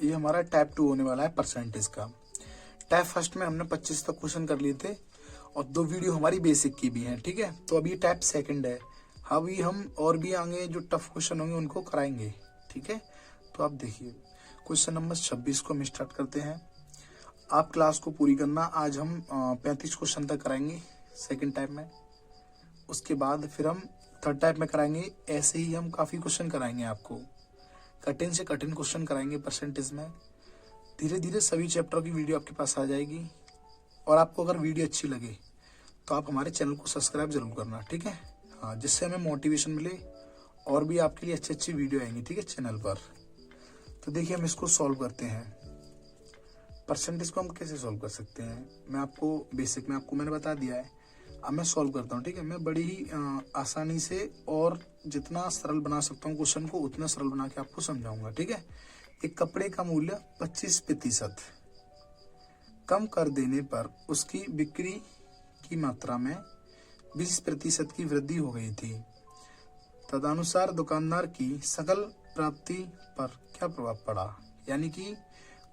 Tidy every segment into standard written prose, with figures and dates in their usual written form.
ये हमारा टाइप 2 होने वाला है परसेंटेज का। टाइप फर्स्ट में हमने 25 तक क्वेश्चन कर लिए थे और 2 वीडियो हमारी बेसिक की भी हैं, ठीक है। तो अभी टाइप सेकंड है, अभी हम और भी आगे जो टफ क्वेश्चन होंगे उनको कराएंगे, ठीक है। तो आप देखिए क्वेश्चन नंबर 26 को हम स्टार्ट करते हैं। आप क्लास को पूरी करना, आज हम 35 क्वेश्चन तक कराएंगे सेकंड टाइप में। उसके बाद फिर हम थर्ड टाइप में कराएंगे। ऐसे ही हम काफ़ी क्वेश्चन कराएंगे, आपको कठिन से कठिन क्वेश्चन कराएंगे परसेंटेज में। धीरे धीरे सभी चैप्टर की वीडियो आपके पास आ जाएगी। और आपको अगर वीडियो अच्छी लगे तो आप हमारे चैनल को सब्सक्राइब जरूर करना, ठीक है। हाँ, जिससे हमें मोटिवेशन मिले और भी आपके लिए अच्छी अच्छी वीडियो आएंगी, ठीक है, चैनल पर। तो देखिए हम इसको सॉल्व करते हैं। परसेंटेज को हम कैसे सॉल्व कर सकते हैं, मैं आपको बेसिक में मैंने बता दिया है। अब मैं सॉल्व करता हूँ, ठीक है। मैं बड़ी ही आसानी से और जितना सरल बना सकता हूँ क्वेश्चन को उतना सरल बना के आपको समझाऊंगा, ठीक है। एक कपड़े का मूल्य 25% कम कर देने पर उसकी बिक्री की मात्रा में 20% की वृद्धि हो गई थी। तदनुसार दुकानदार की सकल प्राप्ति पर क्या प्रभाव पड़ा। यानी कि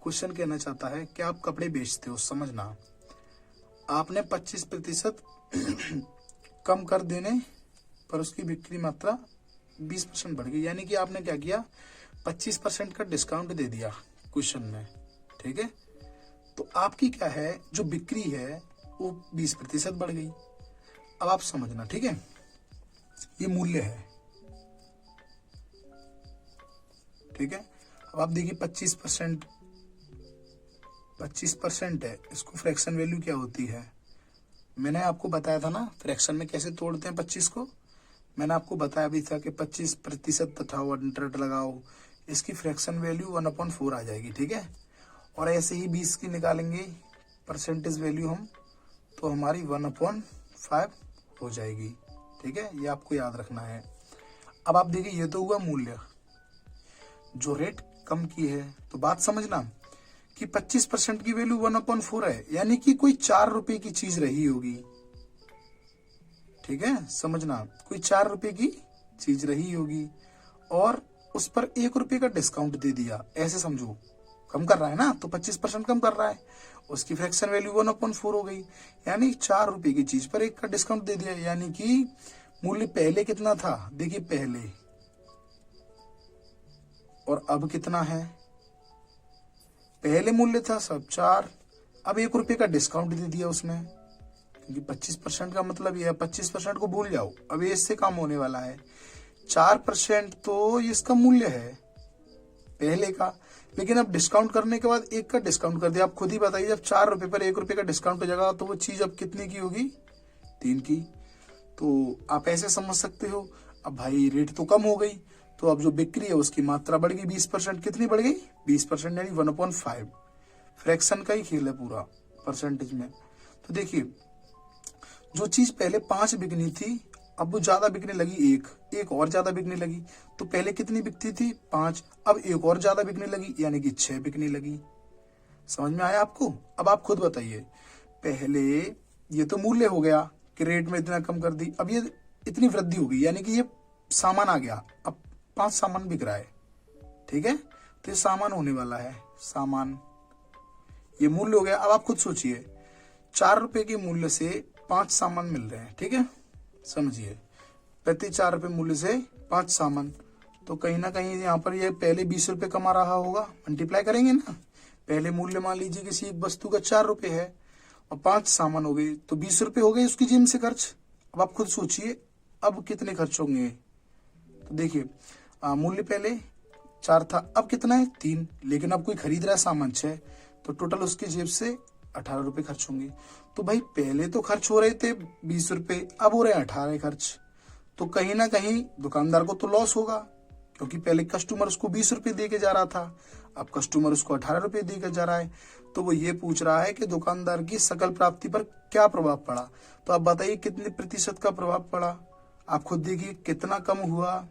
क्वेश्चन कहना चाहता है कि आप कपड़े बेचते हो, समझना। आपने 25% कम कर देने पर उसकी बिक्री मात्रा 20% बढ़ गई। यानी कि आपने क्या किया, 25% का डिस्काउंट दे दिया क्वेश्चन में, ठीक है। तो आपकी क्या है, जो बिक्री है वो 20% बढ़ गई। अब आप समझना, ठीक है। ये मूल्य है, ठीक है। अब आप देखिए 25% है, इसको फ्रैक्शन वैल्यू क्या होती है मैंने आपको बताया था ना, फ्रैक्शन में कैसे तोड़ते हैं 25 को। मैंने आपको बताया भी था कि 25% तथा 100 लगाओ, इसकी फ्रैक्शन वैल्यू 1/4 आ जाएगी, ठीक है। और ऐसे ही 20 की निकालेंगे परसेंटेज वैल्यू हम, तो हमारी 1/5 हो जाएगी, ठीक है। ये आपको याद रखना है। अब आप देखिए ये तो हुआ मूल्य, जो रेट कम की है। तो बात समझना कि 25% की वैल्यू 1/4 है, यानी कि कोई 4 रुपए की चीज रही होगी, ठीक है। समझना, कोई 4 रुपए की चीज रही होगी और उस पर 1 रुपए का डिस्काउंट दे दिया, ऐसे समझो। कम कर रहा है ना, तो 25% कम कर रहा है, उसकी फ्रैक्शन वैल्यू 1/4 हो गई। यानी 4 रुपए की चीज पर 1 का डिस्काउंट दे दिया। यानी कि मूल्य पहले कितना था, देखिए पहले, और अब कितना है। पहले मूल्य था सब 4, अब 1 रुपए का डिस्काउंट दे दिया उसने, क्योंकि 25% का मतलब यह है। 25% को भूल जाओ, अब ये इससे कम होने वाला है। 4% तो इसका मूल्य है पहले का, लेकिन अब डिस्काउंट करने के बाद 1 का डिस्काउंट कर दिया। आप खुद ही बताइए, जब 4 रुपए पर 1 रुपए का डिस्काउंट हो जाएगा तो वो चीज अब कितने की होगी, 3 की। तो आप ऐसे समझ सकते हो। अब भाई रेट तो कम हो गई, तो अब जो बिक्री है उसकी मात्रा बढ़ गई 20%। कितनी बढ़ गई, 20%, यानी 1/5। फ्रैक्शन का ही खेल है पूरा परसेंटेज में। तो देखिए जो चीज पहले 5 बिकनी थी, अब वो ज्यादा बिकने लगी, एक और ज्यादा बिकने लगी। तो पहले कितनी बिकती थी, 5, अब एक और ज्यादा बिकने लगी, यानी कि 6 बिकने लगी। समझ में आया आपको। अब आप खुद बताइए, पहले ये तो मूल्य हो गया कि रेट में इतना कम कर दी, अब ये इतनी वृद्धि हो गई, यानी कि ये सामान आ गया। अब 5 सामान बिक रहा है, ठीक है। तो ये सामान होने वाला है, सामान, ये मूल्य हो गया। अब आप खुद सोचिए, 4 रुपए के मूल्य से 5 सामान मिल रहे हैं, ठीक है। समझिए, प्रति 4 रुपए मूल्य से 5 सामान, तो कहीं ना कहीं यहाँ पर ये पहले 20 रुपए कमा रहा होगा। मल्टीप्लाई करेंगे ना, पहले मूल्य मान लीजिए किसी एक वस्तु का 4 रुपए है और 5 सामान हो गए, तो 20 रुपए हो गए उसकी जेब से खर्च। अब आप खुद सोचिए अब कितने खर्च होंगे। तो देखिए मूल्य पहले 4 था, अब कितना है, 3, लेकिन अब कोई खरीद रहा है सामान 6, तो टोटल उसकी जेब से 18 रुपए खर्च होंगे। तो भाई पहले तो खर्च हो रहे थे 20 रुपए, अब हो रहे हैं 18 खर्च। तो कहीं ना कहीं दुकानदार को तो लॉस होगा, क्योंकि पहले कस्टमर उसको 20 रुपए दे के जा रहा था, अब कस्टमर उसको 18 रुपए दे के जा रहा है। तो वो ये पूछ रहा है कि दुकानदार की सकल प्राप्ति पर क्या प्रभाव पड़ा। तो आप बताइए कितने प्रतिशत का प्रभाव पड़ा। आप खुद देखिए कितना कम हुआ,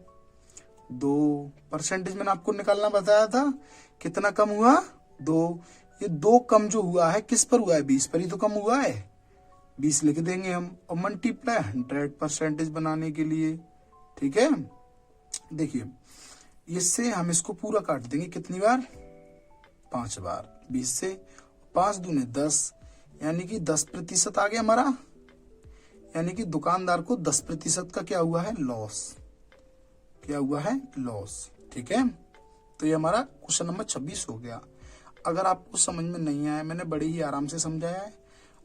2%। मैंने आपको निकालना बताया था, कितना कम हुआ, 2। ये 2 कम जो हुआ है किस पर हुआ है, 20 पर ही तो कम हुआ है। 20 लिख देंगे हम और मल्टीप्लाई 100% बनाने के लिए, ठीक है। देखिए इससे हम इसको पूरा काट देंगे कितनी बार, 5 बार 20 से, 5 दूने 10, यानी कि 10% आ गया हमारा, यानी कि दुकानदार को 10% का क्या हुआ है, लॉस, क्या हुआ है, लॉस। ठीक है, तो ये हमारा क्वेश्चन नंबर 26 हो गया। अगर आपको समझ में नहीं आया, मैंने बड़े ही आराम से समझाया है,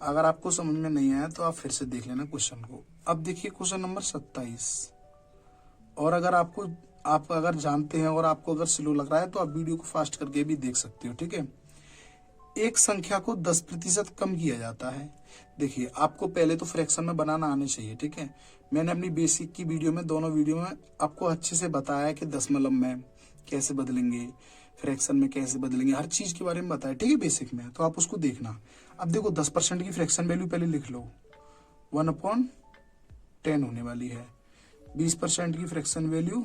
अगर आपको समझ में नहीं आया तो आप फिर से देख लेना क्वेश्चन को। अब देखिए क्वेश्चन नंबर 27, और अगर आप अगर जानते हैं और आपको अगर स्लो लग रहा है तो आप वीडियो को फास्ट करके भी देख सकते हो। ठीक है, एक संख्या को 10% कम किया जाता है। देखिए आपको पहले तो फ्रैक्शन में बनाना आने चाहिए। ठीक है, मैंने अपनी बेसिक की वीडियो में, दोनों वीडियो में आपको अच्छे से बताया कि दशमलव में कैसे बदलेंगे, फ्रैक्शन में कैसे बदलेंगे, हर चीज के बारे में बताया। ठीक है, बेसिक में, तो आप उसको देखना। अब देखो 10% की फ्रैक्शन वैल्यू पहले लिख लो, 1/10 होने वाली है। 20% की फ्रैक्शन वैल्यू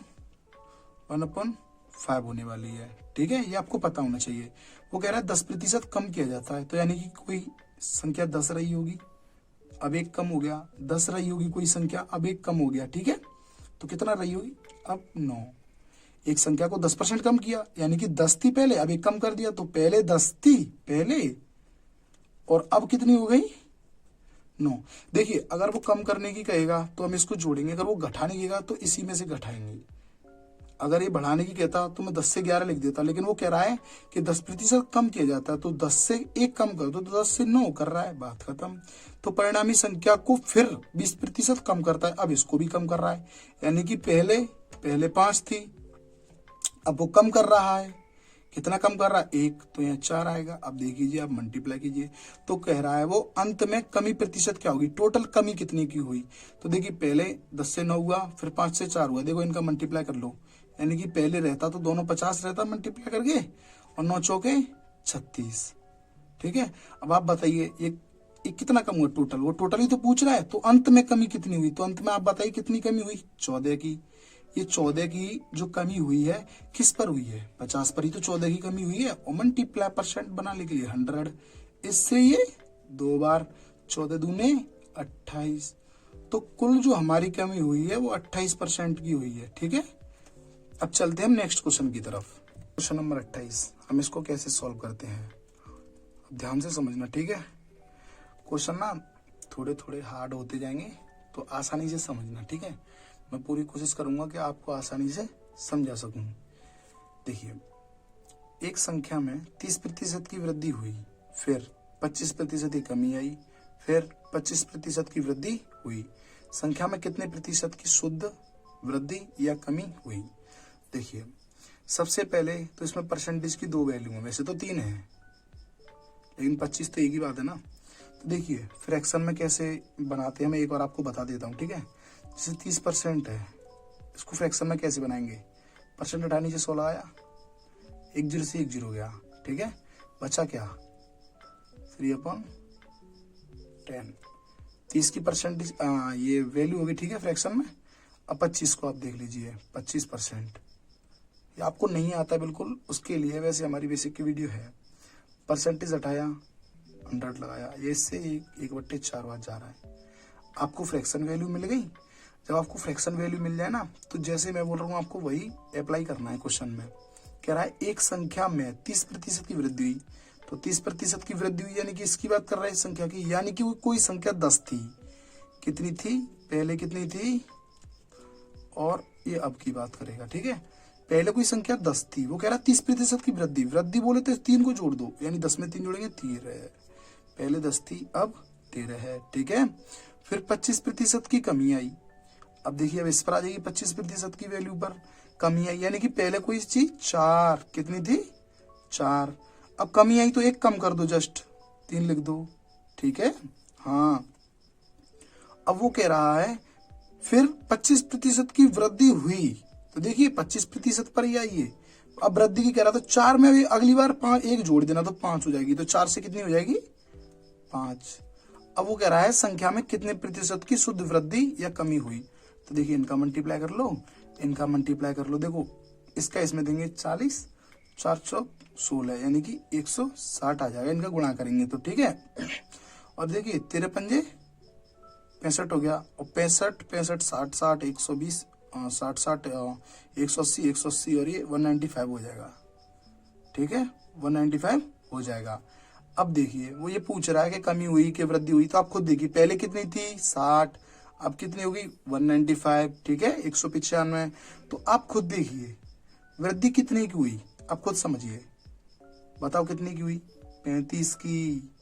1/5 होने वाली है। ठीक है, ये आपको पता होना चाहिए। वो कह रहा है 10% कम किया जाता है, तो यानी कि कोई संख्या 10 रही होगी, अब 1 कम हो गया, 10 रही होगी कोई संख्या, अब 1 कम हो गया। ठीक है, तो कितना रही होगी, अब 9। एक संख्या को 10% कम किया, यानी कि 10 थी पहले, अब 1 कम कर दिया, तो पहले 10 थी पहले, और अब कितनी हो गई, 9। देखिए अगर वो कम करने की कहेगा तो हम इसको जोड़ेंगे, अगर वो घटाने की कहेगा तो इसी में से घटाएंगे। अगर ये बढ़ाने की कहता तो मैं 10 से 11 लिख देता, लेकिन वो कह रहा है कि 10% कम किया जाता है, तो 10 से 1 कम कर दो तो 10 से 9 कर रहा है, बात खत्म। तो परिणामी संख्या को फिर 20% कम करता है, अब इसको भी कम कर रहा है, यानी कि पहले 5 थी, अब वो कम कर रहा है। कितना कम कर रहा है, 1, तो यहाँ 4 आएगा। अब देखिए आप मल्टीप्लाई कीजिए, तो कह रहा है वो अंत में कमी प्रतिशत क्या होगी, टोटल कमी कितनी की हुई। तो देखिए पहले 10 से 9 हुआ, फिर 5 से 4 हुआ, देखो इनका मल्टीप्लाई कर लो, यानी कि पहले रहता तो दोनों 50 रहता मल्टीप्लाई करके, और 9 चौके 36। ठीक है, अब आप बताइए ये कितना कम हुआ टोटल, वो टोटल ही तो पूछ रहा है, तो अंत में कमी कितनी हुई, तो अंत में आप बताइए कितनी कमी हुई, 14 की। ये 14 की जो कमी हुई है किस पर हुई है, 50 पर ही तो 14 की कमी हुई है, और मल्टीप्लाई परसेंट बनाने के लिए 100, इससे ये 2 बार, 14 दूने 28, तो कुल जो हमारी कमी हुई है वो 28% की हुई है। ठीक है, अब चलते हैं हम नेक्स्ट क्वेश्चन की तरफ। क्वेश्चन नंबर 28, हम इसको कैसे सॉल्व करते हैं, अब ध्यान से समझना। ठीक है, क्वेश्चन ना थोड़े थोड़े हार्ड होते जाएंगे, तो आसानी से समझना। ठीक है, मैं पूरी कोशिश करूंगा कि आपको आसानी से समझा सकूं। देखिए एक संख्या में 30% की वृद्धि हुई, फिर 25% की कमी आई, फिर 25% की वृद्धि हुई। संख्या में कितने प्रतिशत की शुद्ध वृद्धि या कमी हुई। देखिए सबसे पहले तो इसमें परसेंटेज की 2 वैल्यू है, वैसे तो 3 है, लेकिन 25 तो एक ही बात है ना। तो देखिए फ्रैक्शन में कैसे बनाते हैं, मैं एक बार आपको बता देता हूँ। ठीक है, जैसे 30% है, इसको फ्रैक्शन में कैसे बनाएंगे, परसेंट हटाने नीचे 16 आया, 1 0 से 1 0 गया। ठीक है, बचा क्या, 3/10, 30 की परसेंटेज ये वैल्यू होगी। ठीक है, फ्रैक्शन में। अब 25 को आप देख लीजिए, 25%, ये आपको नहीं आता बिल्कुल, उसके लिए वैसे हमारी बेसिक की वीडियो है। परसेंटेज हटाया, 100 लगाया, ये इससे 1/4 बार जा रहा है, आपको फ्रैक्शन वैल्यू मिल गई। जब आपको फ्रैक्शन वैल्यू मिल जाए ना, तो जैसे मैं बोल रहा हूँ आपको वही अप्लाई करना है। क्वेश्चन में कह रहा है एक संख्या में 30% की वृद्धि हुई, तो 30% की वृद्धि हुई यानी कि इसकी बात कर रहा है, इस संख्या की, यानी कि कोई संख्या 10 थी, कितनी थी पहले, कितनी थी, और ये अब की बात करेगा। ठीक है, पहले कोई संख्या 10 थी, वो कह रहा है 30% की वृद्धि, वृद्धि बोले तो 3 को जोड़ दो, यानी 10 में 3 जोड़ेंगे 13, पहले 10 थी अब 13 है। ठीक है, फिर 25% की कमी आई। अब देखिए अब इस पर आ जाएगी 25% की वैल्यू पर कमी आई, यानी कि पहले कोई चीज 4, कितनी थी 4, अब कमी आई तो 1 कम कर दो, जस्ट 3 लिख दो। ठीक है, हाँ। अब वो कह रहा है फिर 25% की वृद्धि हुई, तो देखिए 25% पर ही आई है। अब वृद्धि की कह रहा था, 4 में भी अगली बार 1 जोड़ देना तो 5 हो जाएगी, तो 4 से कितनी हो जाएगी 5। अब वो कह रहा है संख्या में कितने प्रतिशत की शुद्ध वृद्धि या कमी हुई, तो देखिए इनका मल्टीप्लाई कर लो, इनका मल्टीप्लाई कर लो, देखो इसका इसमें देंगे 40, 4 चौक 16, यानी कि 160 आ जाएगा, इनका गुणा करेंगे तो। ठीक है, और देखिए 13 पंजे 65 हो गया, और 65 65 60 60 120 60 60 180 180, और ये 195 हो जाएगा। ठीक है, 195 हो जाएगा। अब देखिए वो ये पूछ रहा है कि कमी हुई कि वृद्धि हुई, तो आप खुद देखिए पहले कितनी थी 60, अब कितनी होगी 195, ठीक है 195। तो आप खुद देखिए वृद्धि कितने की हुई, आप खुद समझिए, बताओ कितने की हुई, 35 की।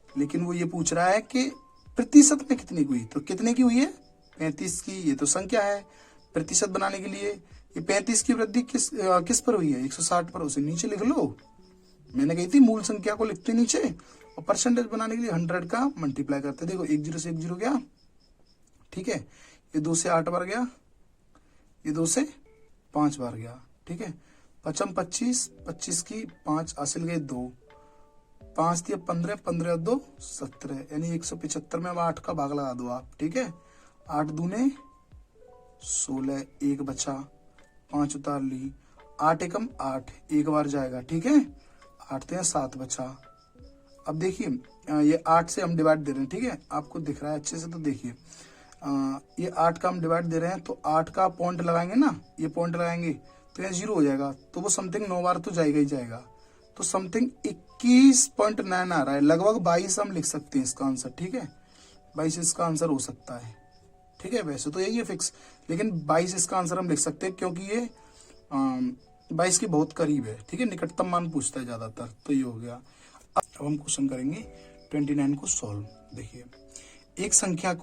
लेकिन वो ये पूछ रहा है कि प्रतिशत में कितने की हुई, तो कितने की हुई है 35 की। ये तो संख्या है, प्रतिशत बनाने के लिए ये 35 की वृद्धि किस पर हुई है 160 पर, उसे नीचे लिख लो। मैंने कही थी मूल संख्या को लिखते नीचे और परसेंटेज बनाने के लिए 100 का मल्टीप्लाई करते। देखो 1 0 से 1 0 गया, ठीक है, ये 2 से 8 बार गया, ये 2 से 5 बार गया, ठीक है, 5 25, 25 की 5 हासिल गए 2, 5 दिया 15, 15 2 17, यानी 175 में अब 8 का भाग लगा दो आप, ठीक है, 8 दूने 16, 1 बचा, 5 उतार ली, 8 एकम 8, एक बार जाएगा, ठीक है, 8 तो 7 बचा। अब देखिए ये 8 से हम डिवाइड दे रहे हैं, ठीक है, आपको दिख रहा है अच्छे से, तो देखिए ये 8 का हम डिवाइड दे रहे हैं, तो 8 का पॉइंट लगाएंगे ना, ये पॉइंट लगाएंगे तो ये 0 हो जाएगा, तो वो समथिंग 9 बार तो जाएगा ही जाएगा, तो समथिंग 21.9 आ रहा है, लगभग 22 हम लिख सकते हैं इसका आंसर, ठीक है, 22 इसका आंसर हो सकता है, ठीक है। वैसे तो यही है फिक्स, लेकिन 22 इसका आंसर हम लिख सकते हैं क्योंकि ये 22 के बहुत करीब है, ठीक है, निकटतम मान पूछता है ज्यादातर, तो ये हो गया। अब हम क्वेश्चन करेंगे 29 को सॉल्व। देखिए एक संख्या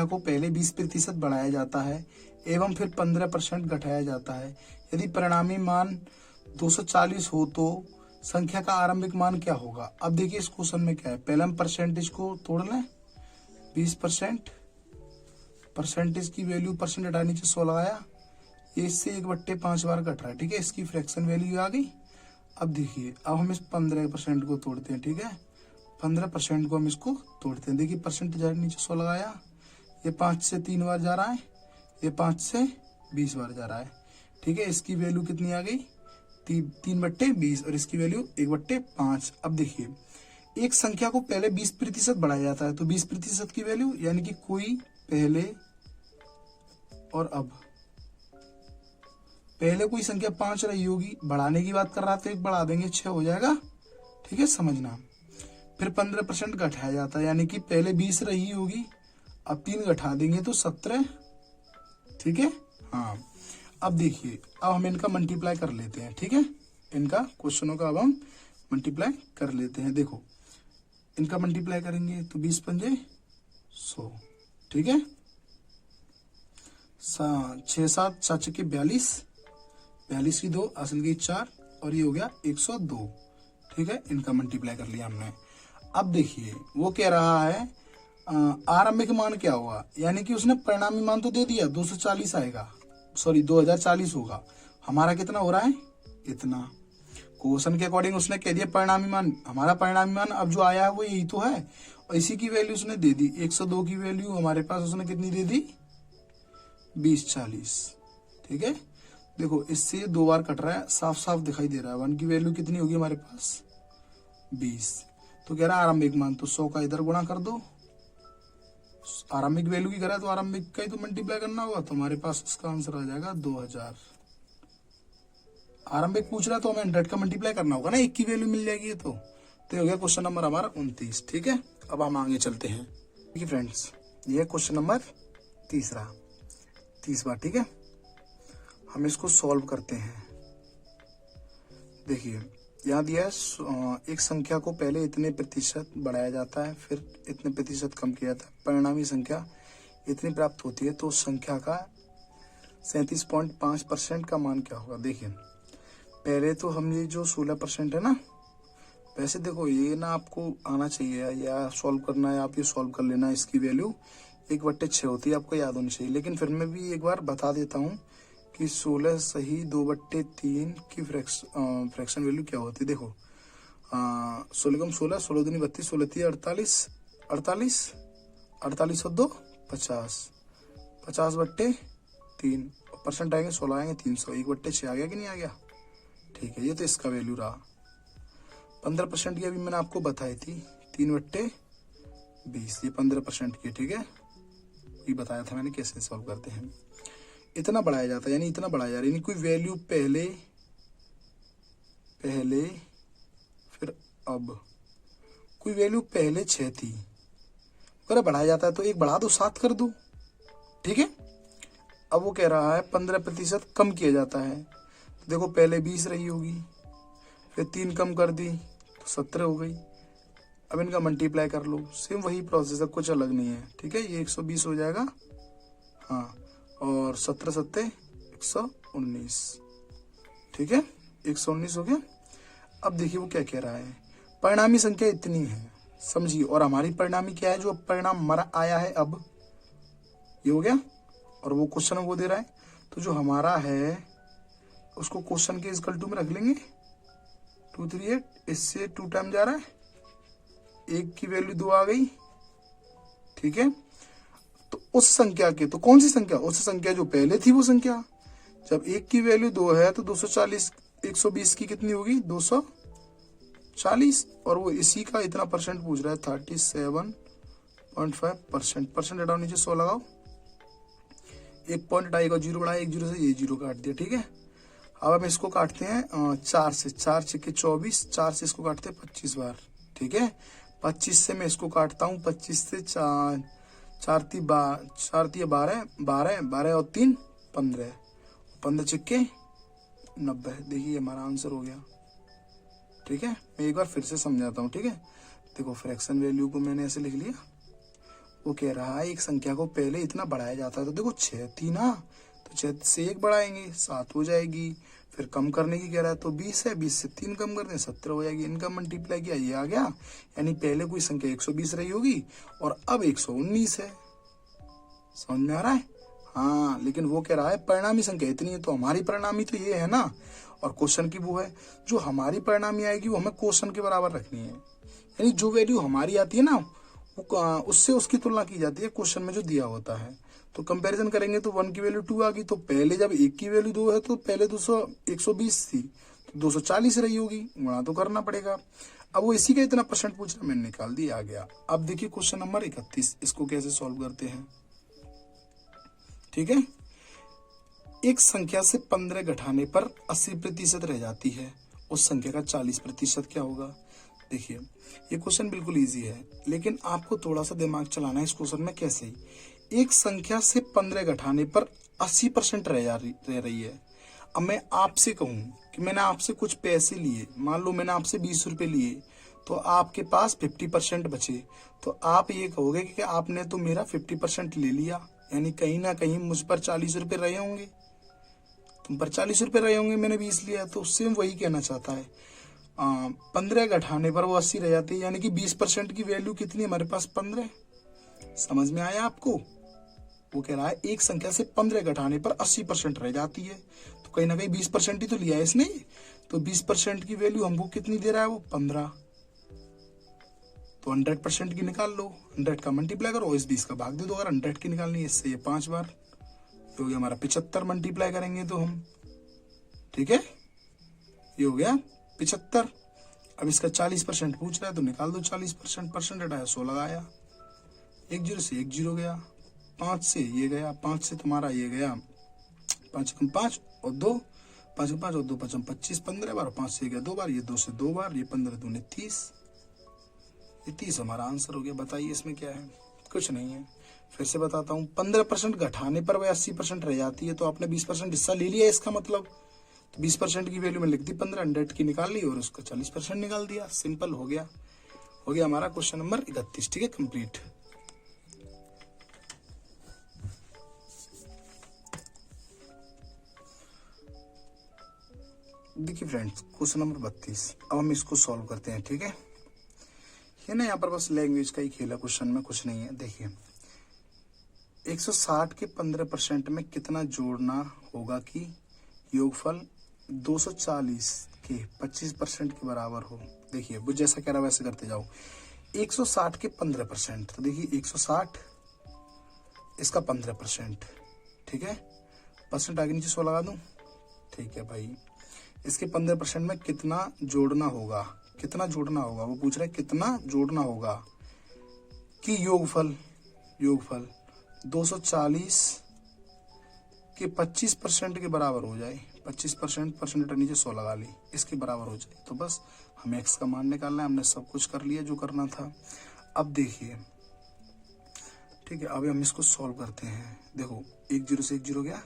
को पहले 20% बढ़ाया जाता है एवं फिर 15% घटाया जाता है। यदि परिणामी मान 240 हो तो संख्या का आरंभिक मान क्या होगा। अब देखिए इस क्वेश्चन में क्या है, पहले हम परसेंटेज को तोड़ लें, 20%, परसेंटेज की वैल्यू परसेंट हटा नीचे 100 लगाया, ये इससे 1/5 बार कट रहा है, ठीक है, इसकी फ्रैक्शन वैल्यू आ गई। अब देखिए अब हम इस 15% को तोड़ते हैं, ठीक है, 15% को हम इसको तोड़ते हैं। देखिए परसेंट नीचे 100 लगाया, ये 5 से 3 बार जा रहा है, ये 5 से 20 बार जा रहा है, ठीक है, इसकी वैल्यू कितनी आ गई 3/20 और इसकी वैल्यू 1/5। अब देखिए एक संख्या को पहले 20% बढ़ाया जाता है, तो 20% की वैल्यू यानी कि कोई पहले और अब, पहले कोई संख्या 5 रही होगी, बढ़ाने की बात कर रहा तो 1 बढ़ा देंगे 6 हो जाएगा, ठीक है, समझना। फिर 15% घटाया जाता है, यानी कि पहले 20 रही होगी, अब 3 घटा देंगे तो 17, ठीक है, हाँ। अब देखिए अब हम इनका मल्टीप्लाई कर लेते हैं, ठीक है, इनका क्वेश्चनों का अब हम मल्टीप्लाई कर लेते हैं। देखो इनका मल्टीप्लाई करेंगे तो 20 पंजे 100, ठीक है, 6 7 7 के 42, 42 की 2 असल की 4 और ये हो गया 102, ठीक है, इनका मल्टीप्लाई कर लिया हमने। अब देखिए वो कह रहा है आरंभिक मान क्या होगा, यानी कि उसने परिणामी मान तो दे दिया 240 आएगा, सॉरी 2040 होगा, हमारा कितना हो रहा है इतना। क्वेश्चन के अकॉर्डिंग उसने कह दिया परिणामी मान, हमारा परिणामी मान अब जो आया है वो यही तो है, और इसी की वैल्यू उसने दे दी 102 की वैल्यू हमारे पास उसने कितनी दे दी 2040, ठीक है। देखो इससे 2 बार कट रहा है, साफ साफ दिखाई दे रहा है, 1 की वैल्यू कितनी होगी हमारे पास 20, तो कह रहा है आरंभिक मान, तो 100 का इधर गुणा कर दो, आरंभिक वैल्यू की करा तो आरंभिक का ही तो मल्टीप्लाई करना होगा, तो हमारे पास इसका आंसर आ जाएगा 2000। आरंभिक पूछ रहा है तो हमें 100 का मल्टीप्लाई करना होगा ना, 1 की वैल्यू मिल जाएगी ये तो हो गया क्वेश्चन नंबर हमारा 29, ठीक है। अब हम आगे चलते हैं, ठीक है फ्रेंड्स, ये क्वेश्चन नंबर तीसरा, ठीक है, हम इसको सॉल्व करते हैं। देखिए यहाँ दिया है एक संख्या को पहले इतने प्रतिशत बढ़ाया जाता है फिर इतने प्रतिशत कम किया जाता है, परिणामी संख्या इतनी प्राप्त होती है, तो उस संख्या का 37.5% का मान क्या होगा। देखिए पहले तो हम ये जो 16% है ना, वैसे देखो ये ना आपको आना चाहिए या सॉल्व करना है, आप ये सॉल्व कर लेना, इसकी वैल्यू 1/6 होती है, आपको याद होनी चाहिए, लेकिन फिर मैं भी एक बार बता देता हूँ कि 16 सही 2/3 की फ्रैक्शन वैल्यू क्या होती है। देखो 16 कम 16, 16 दूनी 32, 16 तीन 48, 48 और 2 50, 50/3, परसेंट आएंगे 16 आएंगे 300, 1/6 आ गया कि नहीं आ गया, ठीक है। ये तो इसका वैल्यू रहा। 15% की अभी मैंने आपको बताई थी 3/20, ये 15% की, ठीक है, ये बताया था मैंने कैसे सॉल्व करते हैं। इतना बढ़ाया जाता है, यानी इतना बढ़ाया जा रहा है, यानी कोई वैल्यू पहले पहले फिर अब, कोई वैल्यू पहले 6 थी, अगर बढ़ाया जाता है तो एक बढ़ा दो, 7 कर दो, ठीक है। अब वो कह रहा है 15% कम किया जाता है, तो देखो पहले 20 रही होगी, फिर 3 कम कर दी तो 17 हो गई। अब इनका मल्टीप्लाई कर लो, सेम वही प्रोसेस है, कुछ अलग नहीं है, ठीक है। ये 120 हो जाएगा, हाँ, और 17 सत्ते 119, ठीक है, 119 हो गया। अब देखिए वो क्या कह रहा है, परिणामी संख्या इतनी है, समझिए, और हमारी परिणामी क्या है, जो परिणाम मरा आया है, अब ये हो गया, और वो क्वेश्चन वो दे रहा है, तो जो हमारा है उसको क्वेश्चन के इक्वल टू में रख लेंगे, 238, इससे 2 टाइम जा रहा है, 1 की वैल्यू 2 आ गई, ठीक है। तो उस संख्या के, तो कौन सी संख्या, उस संख्या जो पहले थी वो संख्या, जब 1 की वैल्यू 2 है तो 240, 120 की कितनी होगी, 240, और वो इसी का इतना परसेंट पूछ रहा है, 37.5%। परसेंट हटाओ, नीचे 100 लगाओ, एक पॉइंट आएगा, 0 बढ़ाया, 1 0 से ये 0 काट दिया, ठीक है। अब हम इसको काटते हैं 4 से, 4 छक्के 24, 4 से इसको काटते हैं 25 बार, ठीक है। 25 से मैं इसको काटता हूँ, 25 से 4 ती 12, 12 और 3 15, 15 छक्के 90। देखिए हमारा आंसर हो गया, ठीक है। मैं एक बार फिर से समझाता हूँ, ठीक है। देखो फ्रैक्शन वैल्यू को मैंने ऐसे लिख लिया, वो कह रहा है एक संख्या को पहले इतना बढ़ाया जाता है, तो देखो 6 थी ना, तो 6 से 1 बढ़ाएंगे 7 हो जाएगी, फिर कम करने की कह रहा है तो 20 है, 20 से 3 कम कर दें 17 हो जाएगी। इनका मल्टीप्लाई किया, ये आ गया, यानी पहले कोई संख्या 120 रही होगी और अब 119 है, समझ में आ रहा है। हाँ, लेकिन वो कह रहा है परिणामी संख्या इतनी है, तो हमारी परिणामी तो ये है ना, और क्वेश्चन की वो है, जो हमारी परिणामी आएगी वो हमें क्वेश्चन के बराबर रखनी है, यानी जो वैल्यू हमारी आती है ना उससे उसकी तुलना की जाती है क्वेश्चन में जो दिया होता है। तो कंपैरिजन करेंगे तो 1 की वैल्यू 2 आ गई, तो पहले जब 1 की वैल्यू 2 है तो पहले 120 थी, तो 240 रही होगी, गुणा तो करना पड़ेगा। अब वो इसी का इतना परसेंट पूछ रहा, मैंने निकाल दिया, आ गया। अब देखिए क्वेश्चन नंबर 31, इसको कैसे सॉल्व करते हैं, ठीक है। एक संख्या से 15 घटाने पर 80% रह जाती है, उस संख्या का 40% क्या होगा। देखिए ये क्वेश्चन बिल्कुल इजी है, लेकिन आपको थोड़ा सा दिमाग चलाना है इस क्वेश्चन में। कैसे, एक संख्या से 15 घटाने पर 80% रह रही है। अब मैं आपसे कहूं कि मैंने आपसे कुछ पैसे लिए, मान लो मैंने आपसे 20 रुपए लिए, तो आपके पास 50% बचे, तो आप ये कहोगे कि आपने तो मेरा 50% ले लिया, यानी कहीं ना कहीं मुझ पर 40 रुपए रहे होंगे, तुम पर 40 रुपए रहे होंगे, मैंने 20 लिया। तो उससे वही कहना चाहता है, 15 घटाने पर वो 80 रह जाती है, यानी कि 20% की वैल्यू कितनी है हमारे पास, 15। समझ में आया आपको। वो कह रहा है एक संख्या से 15 घटाने पर 80% रह जाती है, तो कहीं ना कहीं 20% ही तो लिया है इसने, तो 20% की वैल्यू हमको कितनी दे रहा है, वो 15। तो 100% की निकाल लो, 100 का मल्टीप्लाई करो, इस 20 का भाग दे दो, अगर 100 की निकालनी है, इससे ये 5 बार, ये हो गया हमारा 75, मल्टीप्लाई करेंगे तो हम, ठीक है, ये हो गया 75। अब इसका 40% पूछ रहा है, तो निकाल दो 40%, परसेंट हटाया 100 लगाया, 1 0 से 1 0 गया, 5 से ये गया, 5 से तुम्हारा ये गया, 5 कम 5 और 2, 5 5 और 2 5 25, 15 बार, 5 से गया 2 बार, ये 2 से 2 बार, ये 15 दूने 30, ये 30 हमारा आंसर हो गया। बताइए इसमें क्या है, कुछ नहीं है। फिर से बताता हूँ, 15% घटाने पर वह 80% रह जाती है, तो आपने 20% हिस्सा ले लिया, इसका मतलब तो 20% की वैल्यू में लिख दी 15, 100 की निकाल ली और उसका 40% निकाल दिया, सिंपल हो गया। हो गया हमारा क्वेश्चन नंबर 31, ठीक है, कंप्लीट। देखिए फ्रेंड्स, क्वेश्चन नंबर 32, अब हम इसको सॉल्व करते हैं, ठीक है। ये ना यहाँ पर बस लैंग्वेज का ही खेला, क्वेश्चन में कुछ नहीं है। देखिए 160 के 15% में कितना जोड़ना होगा कि योगफल 240 के 25% के बराबर हो। देखिए वो जैसा कह रहा है वैसे करते जाओ। 160 के 15%, तो देखिए 160 इसका 15%, ठीक है, परसेंट आगे नीचे 100 लगा दूं, ठीक है भाई। इसके 15% में कितना जोड़ना होगा, कितना जोड़ना होगा, वो पूछ रहा है कितना जोड़ना होगा कि योगफल 240 के 25% के बराबर हो जाए। 25% परसेंट नीचे 100 लगा ली, इसके बराबर हो जाए। तो बस हमें एक्स का मान निकालना है, हमने सब कुछ कर लिया जो करना था। अब देखिए, ठीक है, अभी हम इसको सॉल्व करते हैं। देखो 1 0 से 1 0 गया,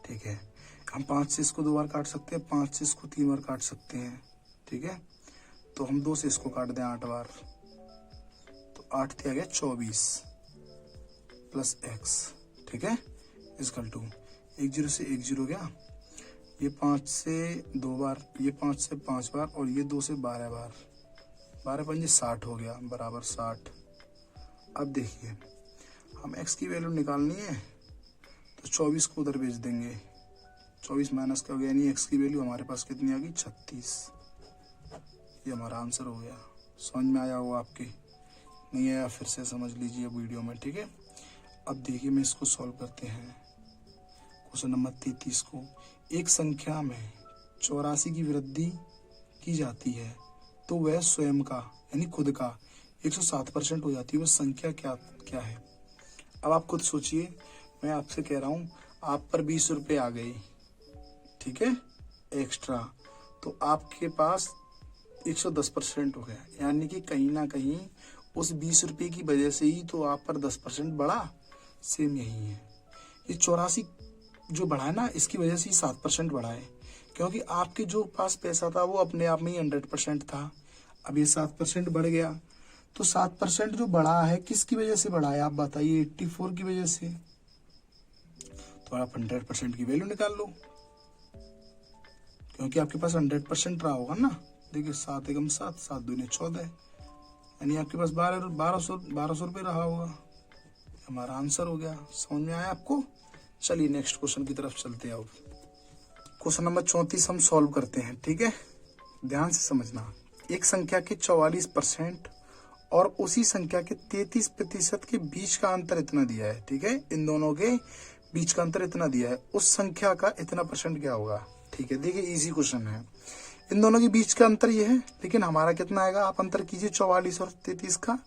ठीक है। हम 5 से इसको 2 बार काट सकते हैं, 5 से इसको 3 बार काट सकते हैं, ठीक है। तो हम 2 से इसको काट दें 8 बार, तो 8 दिया गया 24 प्लस एक्स, ठीक है, इजकल टू 1 0 से 1 0 गया, ये 5 से 2 बार, ये 5 से 5 बार, और ये 2 से 12 बार, 12 पंजे 60 हो गया, बराबर 60। अब देखिए, हम x की वैल्यू निकालनी है, तो 24 को उधर भेज देंगे, 24 माइनस का हो गया, यानी x की वैल्यू हमारे पास कितनी आ गई, 36। ये हमारा आंसर हो गया। समझ में आया होगा आपके, नहीं आया फिर से समझ लीजिए वीडियो में, ठीक है। अब देखिए, मैं इसको सॉल्व करते हैं। क्वेश्चन नंबर 33 को, एक संख्या में 84 की वृद्धि की जाती है तो वह स्वयं का यानी खुद का 107% हो जाती है, वह संख्या क्या है। अब आप खुद सोचिए, मैं आपसे कह रहा हूं, आप पर 20 रुपए आ गए, ठीक है, एक्स्ट्रा, तो आपके पास 110% हो गया, यानी कि कहीं ना कहीं उस 20 रुपए की वजह से ही तो आप पर 10% बढ़ा। सेम यही है, ये 84 जो बढ़ा है ना, इसकी वजह से ही 7% बढ़ा है, क्योंकि आपके जो पास पैसा था वो अपने आप में ही 100% था। अब ये 7% बढ़ गया, तो 7% जो बढ़ा है किसकी वजह से बढ़ा है, आप बताइए। 84 की वजह से। तो आप 100% की वैल्यू निकाल लो, क्योंकि आपके पास 100% रहा होगा ना। देखिए 7 एकम 7, 7 दूनी 14, यानी आपके पास 1200 रुपये रहा होगा। हमारा आंसर हो गया। समझ में आया आपको। चलिए नेक्स्ट क्वेश्चन की तरफ चलते हैं। अब क्वेश्चन नंबर 34 हम सॉल्व करते हैं, ठीक है, ध्यान से समझना। एक संख्या के 44% और उसी संख्या के 33% के बीच का अंतर इतना दिया है, ठीक है, इन दोनों के बीच का अंतर इतना दिया है, उस संख्या का इतना परसेंट क्या होगा। ठीक है, देखिए इजी क्वेश्चन है, इन दोनों के बीच का अंतर ये है, लेकिन हमारा कितना आएगा, आप अंतर कीजिए 44 और 33 का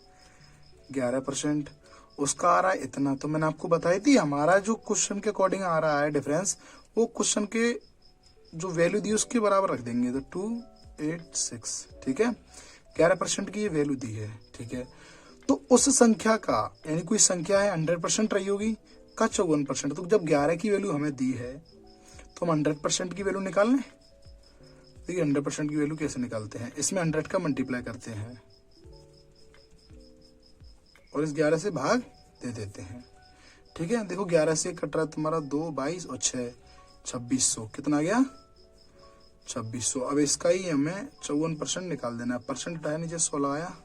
11%, उसका आ रहा है इतना। तो मैंने आपको बताई थी, हमारा जो क्वेश्चन के अकॉर्डिंग आ रहा है डिफरेंस, वो क्वेश्चन के जो वैल्यू दी उसके बराबर रख देंगे, तो 286, ठीक है, 11% की ये वैल्यू दी है, ठीक है। तो उस संख्या का, यानी कोई संख्या है 100% रही होगी का 54%, तो जब 11 की वैल्यू हमें दी है तो हम 100% की वैल्यू निकाल लें। देखिए 100% की वैल्यू कैसे निकालते हैं, इसमें 100 का मल्टीप्लाई करते हैं और इस 11 से भाग दे देते हैं, ठीक है। देखो 11 से कट रहा है तुम्हारा 2, 22 और 6, 2600, कितना गया 2600। अब इसका ही हमें 54% निकाल देना है, परसेंट हटाया नीचे 100 लगाया,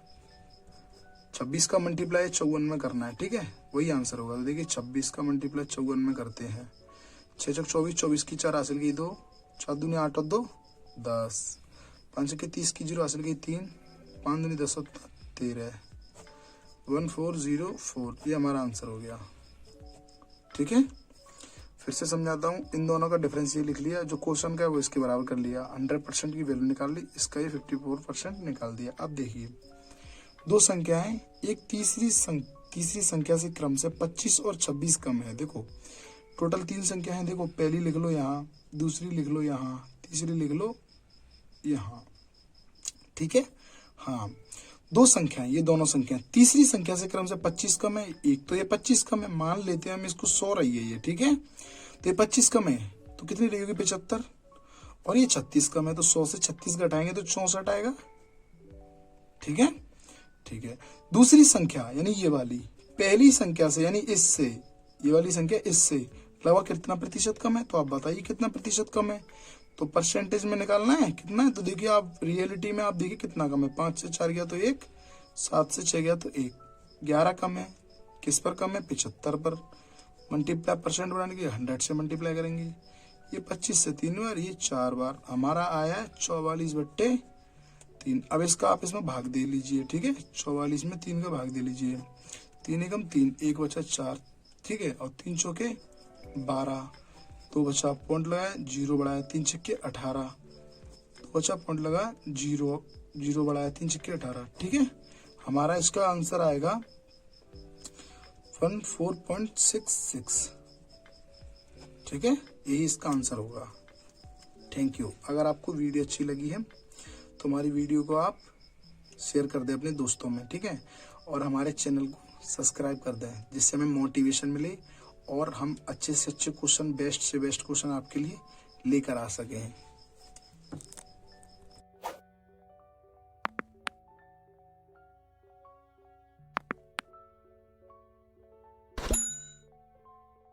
26 का मल्टीप्लाई 54 में करना है, ठीक है, वही आंसर होगा। तो देखिए 26 का मल्टीप्लाई 54 में करते हैं, 6 चौक 24, 24 की 4 हासिल की 2, 4 दूनी 8 और 2 10, 5 के 30 की 0 हासिल की 3, 5 दूनी 10 और 13, 1404, ये हमारा आंसर हो गया, ठीक है। फिर से समझाता हूँ, इन दोनों का डिफरेंस ये लिख लिया, जो क्वेश्चन का है वो इसके बराबर कर लिया, 100% की वैल्यू निकाल ली, इसका ये 54% निकाल दिया। अब देखिए दो संख्याएं, एक तीसरी संख्या से क्रम से 25 और 26 कम है। देखो टोटल 3 संख्या है, देखो पहली लिख लो यहाँ, दूसरी लिख लो यहाँ, तीसरी लिख लो यहाँ, ठीक है। हाँ, दो संख्याएं, ये दोनों संख्या, तीसरी संख्या से क्रम से 25 कम है, एक तो ये 25 कम है, मान लेते हैं हम इसको 100 रही है ये, ठीक है। तो ये 25 कम है तो कितनी रहेगी 75, और ये 36 कम है, तो 100 से 36 घटाएंगे तो 64 आएगा, ठीक है, ठीक है। दूसरी संख्या यानी ये वाली पहली संख्या से, यानी इससे, ये वाली संख्या इससे लगभग कितना प्रतिशत कम है, तो आप बताइए कितना प्रतिशत कम है। तो परसेंटेज में निकालना है कितना है, तो देखिए आप रियलिटी में आप देखिए कितना कम है, 5 से 4 गया तो 1, 7 से 6 गया तो 1, 11 कम है, किस पर कम है 75 पर। मल्टीप्लाई परसेंट बनाने के 100 से मल्टीप्लाई करेंगे, ये 25 से 3 बार, ये 4 बार, हमारा आया 44/3। अब इसका आप इसमें भाग दे लीजिए, ठीक है, 44 में 3 का भाग दे लीजिए, 3 एकम 3, 1 बचा 4, ठीक है, और 3 चौके 12, 2 बचा पॉइंट लगाया, 0 बढ़ाया, 3 छक्के 18, 2 बचा पॉइंट लगा, 0 बढ़ाया, 3 छक्के 18, ठीक है। हमारा इसका आंसर आएगा 14.66, ठीक है, यही इसका आंसर होगा। Thank you. अगर आपको वीडियो अच्छी लगी है तो हमारी वीडियो को आप शेयर कर दें अपने दोस्तों में, ठीक है, और हमारे चैनल को सब्सक्राइब कर दें, जिससे हमें मोटिवेशन मिले और हम अच्छे से अच्छे क्वेश्चन, बेस्ट से बेस्ट क्वेश्चन आपके लिए लेकर आ सकें।